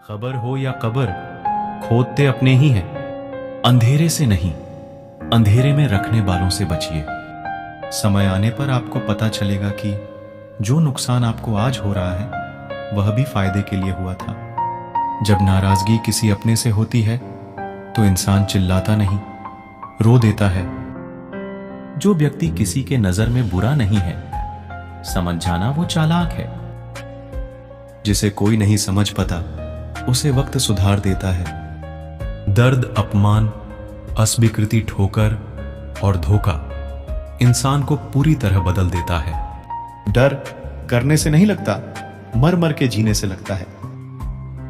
खबर हो या कबर, खोदते अपने ही हैं। अंधेरे से नहीं, अंधेरे में रखने वालों से बचिए। समय आने पर आपको पता चलेगा कि जो नुकसान आपको आज हो रहा है वह भी फायदे के लिए हुआ था। जब नाराजगी किसी अपने से होती है तो इंसान चिल्लाता नहीं, रो देता है। जो व्यक्ति किसी के नजर में बुरा नहीं है, समझ जाना वो चालाक है। जिसे कोई नहीं समझ पाता उसे वक्त सुधार देता है। दर्द, अपमान, अस्वीकृति, ठोकर और धोखा इंसान को पूरी तरह बदल देता है। डर करने से नहीं लगता, मर मर के जीने से लगता है।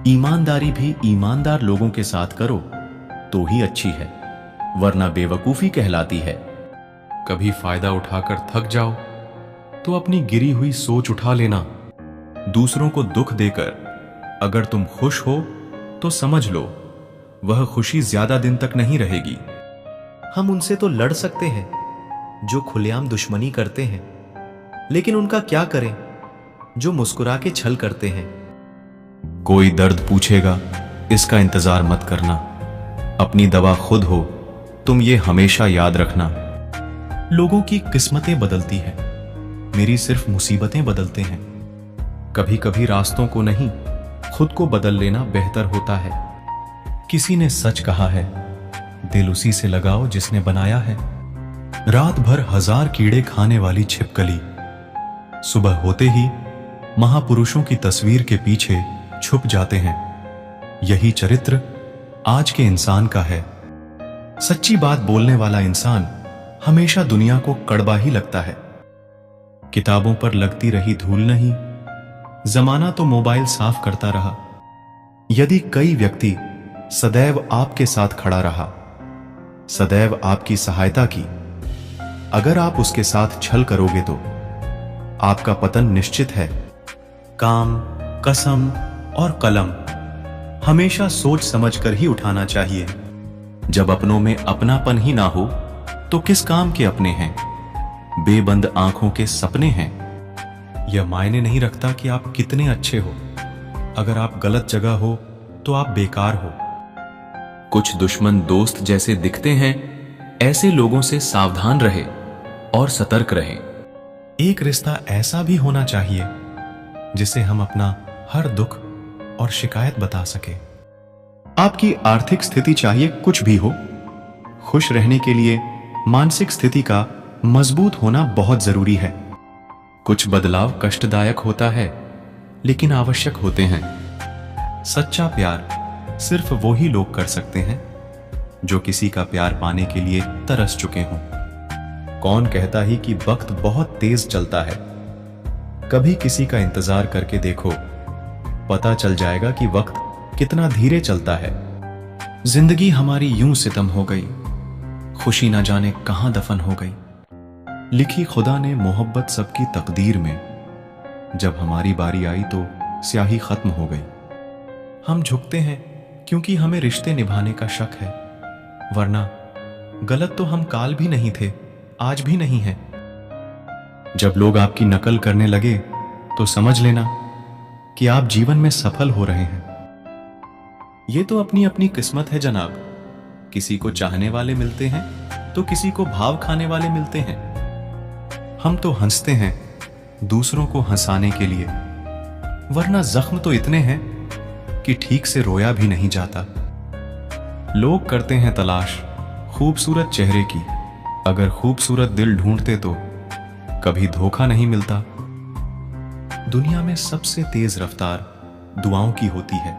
ईमानदारी भी ईमानदार लोगों के साथ करो तो ही अच्छी है, वरना बेवकूफी कहलाती है। कभी फायदा उठाकर थक जाओ तो अपनी गिरी हुई सोच उठा लेना। दूसरों को दुख देकर अगर तुम खुश हो तो समझ लो वह खुशी ज्यादा दिन तक नहीं रहेगी। हम उनसे तो लड़ सकते हैं जो खुलेआम दुश्मनी करते हैं, लेकिन उनका क्या करें जो मुस्कुरा के छल करते हैं। कोई दर्द पूछेगा, इसका इंतजार मत करना। अपनी दवा खुद हो, तुम ये हमेशा याद रखना। लोगों की किस्मतें बदलती है, मेरी सिर्फ मुसीबतें बदलते हैं। कभी कभी रास्तों को नहीं, खुद को बदल लेना बेहतर होता है। किसी ने सच कहा है, दिल उसी से लगाओ जिसने बनाया है। रात भर 1000 कीड़े खाने वाली छिपकली सुबह होते ही महापुरुषों की तस्वीर के पीछे छुप जाते हैं। यही चरित्र आज के इंसान का है। सच्ची बात बोलने वाला इंसान हमेशा दुनिया को कड़वा ही लगता है। किताबों पर लगती रही धूल नहीं, जमाना तो मोबाइल साफ करता रहा। यदि कई व्यक्ति सदैव आपके साथ खड़ा रहा, सदैव आपकी सहायता की, अगर आप उसके साथ छल करोगे तो आपका पतन निश्चित है। काम, कसम और कलम हमेशा सोच समझकर ही उठाना चाहिए। जब अपनों में अपनापन ही ना हो तो किस काम के अपने हैं। बेबंद आंखों के सपने हैं। यह मायने नहीं रखता कि आप कितने अच्छे हो, अगर आप गलत जगह हो तो आप बेकार हो। कुछ दुश्मन दोस्त जैसे दिखते हैं, ऐसे लोगों से सावधान रहे और सतर्क रहे। एक रिश्ता ऐसा भी होना चाहिए जिसे हम अपना हर दुख और शिकायत बता सके। आपकी आर्थिक स्थिति चाहिए कुछ भी हो, खुश रहने के लिए मानसिक स्थिति का मजबूत होना बहुत जरूरी है। कुछ बदलाव कष्टदायक होता है लेकिन आवश्यक होते हैं। सच्चा प्यार सिर्फ वो ही लोग कर सकते हैं जो किसी का प्यार पाने के लिए तरस चुके हों। कौन कहता ही कि वक्त बहुत तेज चलता है। कभी किसी का इंतजार करके देखो, पता चल जाएगा कि वक्त कितना धीरे चलता है। जिंदगी हमारी यूं सितम हो गई, खुशी ना जाने कहां दफन हो गई। लिखी खुदा ने मोहब्बत सबकी तकदीर में, जब हमारी बारी आई तो स्याही खत्म हो गई। हम झुकते हैं क्योंकि हमें रिश्ते निभाने का शक है, वरना गलत तो हम काल भी नहीं थे, आज भी नहीं है। जब लोग आपकी नकल करने लगे तो समझ लेना कि आप जीवन में सफल हो रहे हैं। ये तो अपनी अपनी किस्मत है जनाब। किसी को चाहने वाले मिलते हैं तो किसी को भाव खाने वाले मिलते हैं। हम तो हंसते हैं दूसरों को हंसाने के लिए, वरना जख्म तो इतने हैं कि ठीक से रोया भी नहीं जाता। लोग करते हैं तलाश खूबसूरत चेहरे की, अगर खूबसूरत दिल ढूंढते तो कभी धोखा नहीं मिलता। दुनिया में सबसे तेज रफ्तार दुआओं की होती है।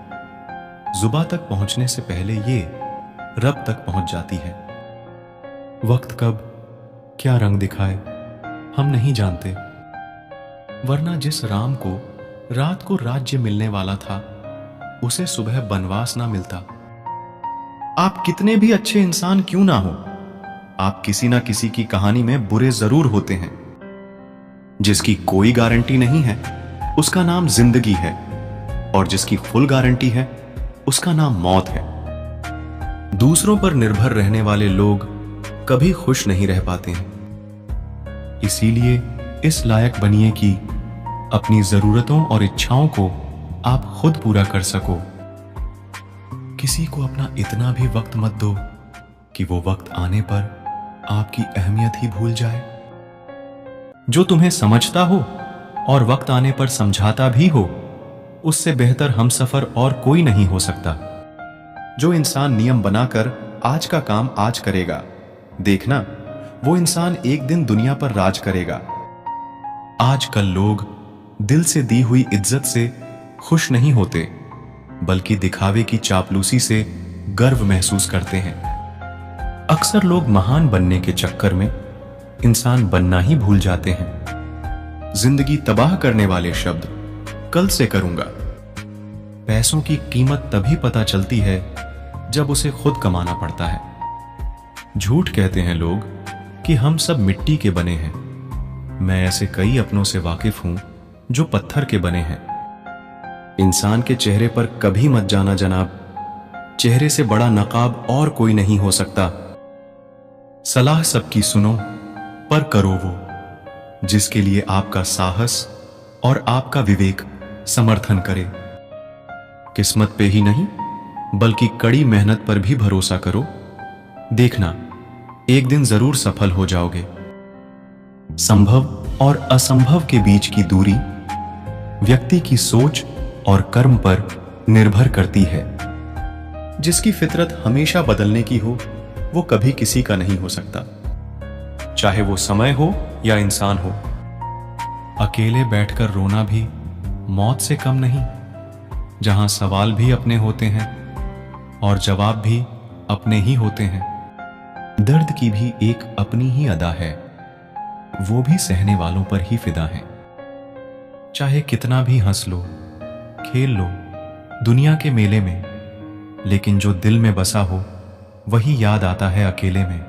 जुबां तक पहुंचने से पहले ये रब तक पहुंच जाती है। वक्त कब क्या रंग दिखाए हम नहीं जानते, वरना जिस राम को रात को राज्य मिलने वाला था उसे सुबह बनवास ना मिलता। आप कितने भी अच्छे इंसान क्यों ना हो, आप किसी ना किसी की कहानी में बुरे जरूर होते हैं। जिसकी कोई गारंटी नहीं है उसका नाम जिंदगी है, और जिसकी फुल गारंटी है उसका नाम मौत है। दूसरों पर निर्भर रहने वाले लोग कभी खुश नहीं रह पाते हैं। इसीलिए इस लायक बनिए कि अपनी जरूरतों और इच्छाओं को आप खुद पूरा कर सको, किसी को अपना इतना भी वक्त मत दो कि वो वक्त आने पर आपकी अहमियत ही भूल जाए। जो तुम्हें समझता हो और वक्त आने पर समझाता भी हो, उससे बेहतर हमसफर और कोई नहीं हो सकता। जो इंसान नियम बनाकर आज का काम आज करेगा, देखना वो इंसान एक दिन दुनिया पर राज करेगा। आजकल लोग दिल से दी हुई इज्जत से खुश नहीं होते, बल्कि दिखावे की चापलूसी से गर्व महसूस करते हैं। अक्सर लोग महान बनने के चक्कर में इंसान बनना ही भूल जाते हैं। जिंदगी तबाह करने वाले शब्द कल से करूंगा। पैसों की कीमत तभी पता चलती है जब उसे खुद कमाना पड़ता है। झूठ कहते हैं लोग कि हम सब मिट्टी के बने हैं। मैं ऐसे कई अपनों से वाकिफ हूं जो पत्थर के बने हैं। इंसान के चेहरे पर कभी मत जाना जनाब। चेहरे से बड़ा नकाब और कोई नहीं हो सकता। सलाह सबकी सुनो, पर करो वो जिसके लिए आपका साहस और आपका विवेक समर्थन करे। किस्मत पे ही नहीं, बल्कि कड़ी मेहनत पर भी भरोसा करो। देखना एक दिन जरूर सफल हो जाओगे। संभव और असंभव के बीच की दूरी व्यक्ति की सोच और कर्म पर निर्भर करती है। जिसकी फितरत हमेशा बदलने की हो, वो कभी किसी का नहीं हो सकता, चाहे वो समय हो या इंसान हो। अकेले बैठकर रोना भी मौत से कम नहीं, जहां सवाल भी अपने होते हैं और जवाब भी अपने ही होते हैं। दर्द की भी एक अपनी ही अदा है, वो भी सहने वालों पर ही फिदा है। चाहे कितना भी हंस लो, खेल लो दुनिया के मेले में, लेकिन जो दिल में बसा हो वही याद आता है अकेले में।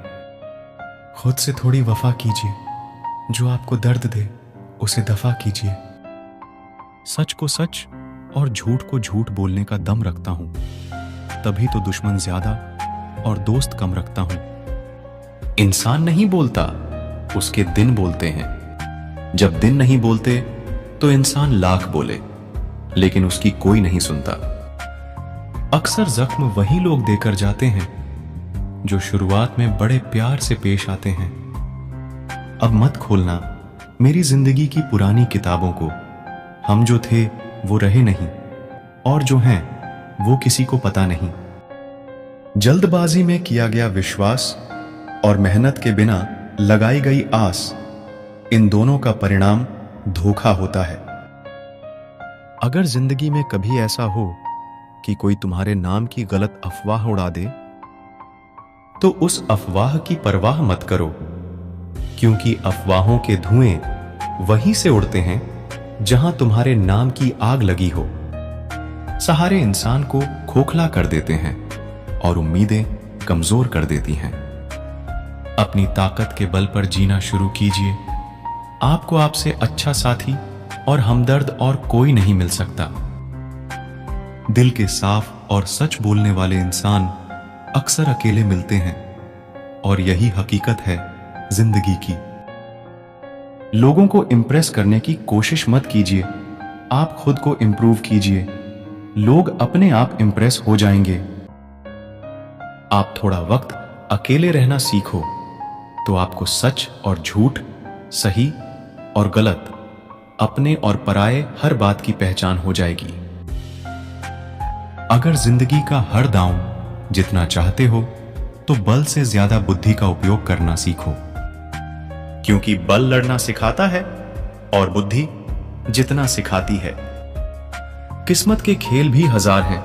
खुद से थोड़ी वफा कीजिए, जो आपको दर्द दे उसे दफा कीजिए। सच को सच और झूठ को झूठ बोलने का दम रखता हूं, तभी तो दुश्मन ज्यादा और दोस्त कम रखता हूं। इंसान नहीं बोलता, उसके दिन बोलते हैं। जब दिन नहीं बोलते तो इंसान लाख बोले, लेकिन उसकी कोई नहीं सुनता। अक्सर जख्म वही लोग देकर जाते हैं जो शुरुआत में बड़े प्यार से पेश आते हैं। अब मत खोलना मेरी जिंदगी की पुरानी किताबों को। हम जो थे वो रहे नहीं, और जो हैं वो किसी को पता नहीं। जल्दबाजी में किया गया विश्वास और मेहनत के बिना लगाई गई आस, इन दोनों का परिणाम धोखा होता है। अगर जिंदगी में कभी ऐसा हो कि कोई तुम्हारे नाम की गलत अफवाह उड़ा दे, तो उस अफवाह की परवाह मत करो, क्योंकि अफवाहों के धुएं वहीं से उड़ते हैं जहां तुम्हारे नाम की आग लगी हो। सहारे इंसान को खोखला कर देते हैं और उम्मीदें कमजोर कर देती हैं। अपनी ताकत के बल पर जीना शुरू कीजिए। आपको आपसे अच्छा साथी और हमदर्द और कोई नहीं मिल सकता। दिल के साफ और सच बोलने वाले इंसान अक्सर अकेले मिलते हैं, और यही हकीकत है जिंदगी की। लोगों को इंप्रेस करने की कोशिश मत कीजिए, आप खुद को इंप्रूव कीजिए। लोग अपने आप इंप्रेस हो जाएंगे। आप थोड़ा वक्त अकेले रहना सीखो, तो आपको सच और झूठ, सही और गलत, अपने और पराये हर बात की पहचान हो जाएगी। अगर जिंदगी का हर दांव जितना चाहते हो, तो बल से ज्यादा बुद्धि का उपयोग करना सीखो, क्योंकि बल लड़ना सिखाता है और बुद्धि जितना सिखाती है। किस्मत के खेल भी हजार हैं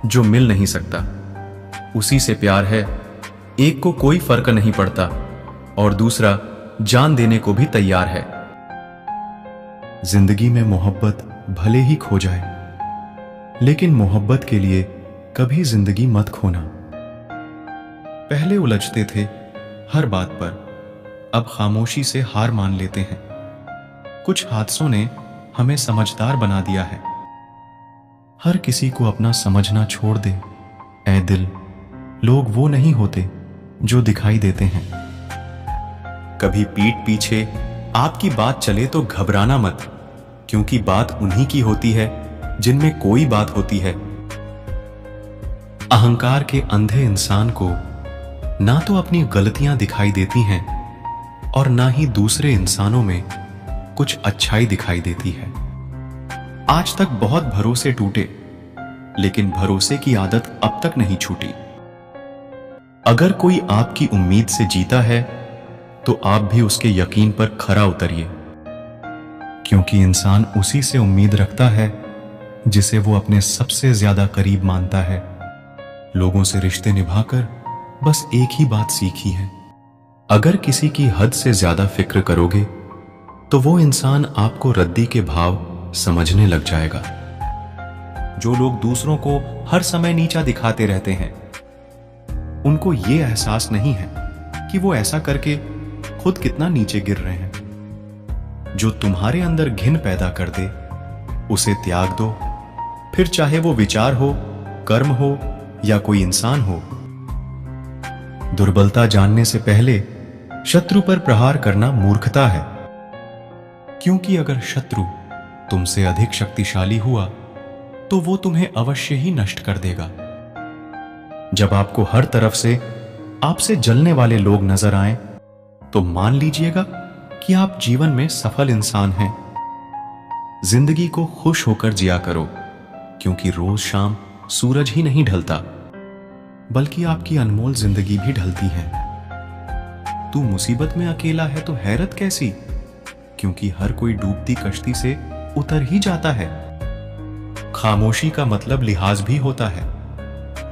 जो मिल नहीं सकता। उसी से प्यार है, एक को कोई फर्क नहीं पड़ता और दूसरा जान देने को भी तैयार है। जिंदगी में मोहब्बत भले ही खो जाए, लेकिन मोहब्बत के लिए कभी जिंदगी मत खोना। पहले उलझते थे हर बात पर, अब खामोशी से हार मान लेते हैं। कुछ हादसों ने हमें समझदार बना दिया है। हर किसी को अपना समझना छोड़ दे। ऐ दिल, लोग वो नहीं होते जो दिखाई देते हैं। कभी पीठ पीछे आपकी बात चले तो घबराना मत, क्योंकि बात उन्हीं की होती है जिनमें कोई बात होती है। अहंकार के अंधे इंसान को ना तो अपनी गलतियां दिखाई देती हैं और ना ही दूसरे इंसानों में कुछ अच्छाई दिखाई देती है। आज तक बहुत भरोसे टूटे, लेकिन भरोसे की आदत अब तक नहीं छूटी। अगर कोई आपकी उम्मीद से जीता है तो आप भी उसके यकीन पर खरा उतरिए, क्योंकि इंसान उसी से उम्मीद रखता है जिसे वो अपने सबसे ज्यादा करीब मानता है। लोगों से रिश्ते निभाकर बस एक ही बात सीखी है, अगर किसी की हद से ज्यादा फिक्र करोगे तो वो इंसान आपको रद्दी के भाव समझने लग जाएगा। जो लोग दूसरों को हर समय नीचा दिखाते रहते हैं, उनको ये एहसास नहीं है कि वो ऐसा करके खुद कितना नीचे गिर रहे हैं। जो तुम्हारे अंदर घिन पैदा कर दे, उसे त्याग दो, फिर चाहे वो विचार हो, कर्म हो या कोई इंसान हो। दुर्बलता जानने से पहले शत्रु पर प्रहार करना मूर्खता है, क्योंकि अगर शत्रु तुमसे अधिक शक्तिशाली हुआ तो वो तुम्हें अवश्य ही नष्ट कर देगा। जब आपको हर तरफ से आपसे जलने वाले लोग नजर आएं, तो मान लीजिएगा कि आप जीवन में सफल इंसान हैं। जिंदगी को खुश होकर जिया करो, क्योंकि रोज शाम सूरज ही नहीं ढलता, बल्कि आपकी अनमोल जिंदगी भी ढलती है। तू मुसीबत में अकेला है तो हैरत कैसी, क्योंकि हर कोई डूबती कश्ती से उतर ही जाता है। खामोशी का मतलब लिहाज भी होता है,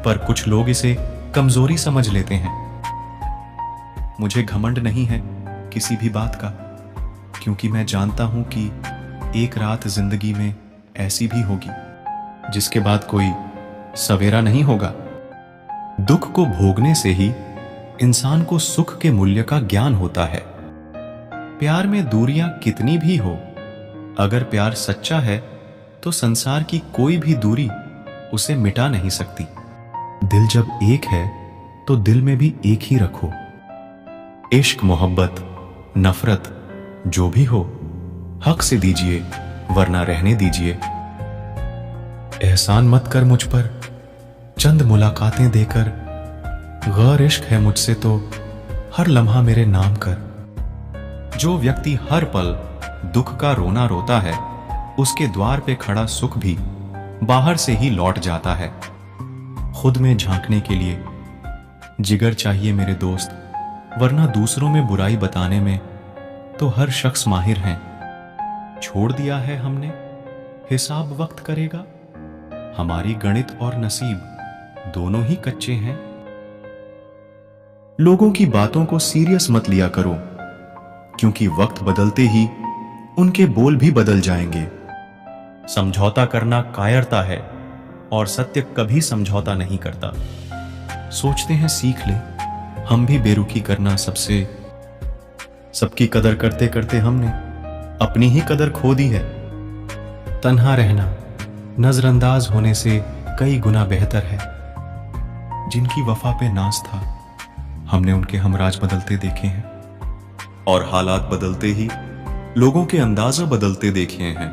पर कुछ लोग इसे कमजोरी समझ लेते हैं। मुझे घमंड नहीं है किसी भी बात का, क्योंकि मैं जानता हूं कि एक रात जिंदगी में ऐसी भी होगी जिसके बाद कोई सवेरा नहीं होगा। दुख को भोगने से ही इंसान को सुख के मूल्य का ज्ञान होता है। प्यार में दूरियां कितनी भी हो, अगर प्यार सच्चा है तो संसार की कोई भी दूरी उसे मिटा नहीं सकती। दिल जब एक है तो दिल में भी एक ही रखो। इश्क, मोहब्बत, नफरत जो भी हो, हक से दीजिए, वरना रहने दीजिए। एहसान मत कर मुझ पर, चंद मुलाकातें देकर। गैर इश्क है मुझसे तो हर लम्हा मेरे नाम कर। जो व्यक्ति हर पल दुख का रोना रोता है, उसके द्वार पे खड़ा सुख भी बाहर से ही लौट जाता है। खुद में झांकने के लिए जिगर चाहिए मेरे दोस्त, वरना दूसरों में बुराई बताने में तो हर शख्स माहिर है। छोड़ दिया है हमने, हिसाब वक्त करेगा। हमारी गणित और नसीब दोनों ही कच्चे हैं। लोगों की बातों को सीरियस मत लिया करो, क्योंकि वक्त बदलते ही उनके बोल भी बदल जाएंगे। समझौता करना कायरता है और सत्य कभी समझौता नहीं करता। सोचते हैं सीख ले, हम भी बेरुखी करना सबकी कदर करते करते हमने अपनी ही कदर खो दी है। तन्हा रहना नजरअंदाज होने से कई गुना बेहतर है। जिनकी वफा पे नाज था, हमने उनके हमराज बदलते देखे हैं, और हालात बदलते ही लोगों के अंदाज़ा बदलते देखे हैं।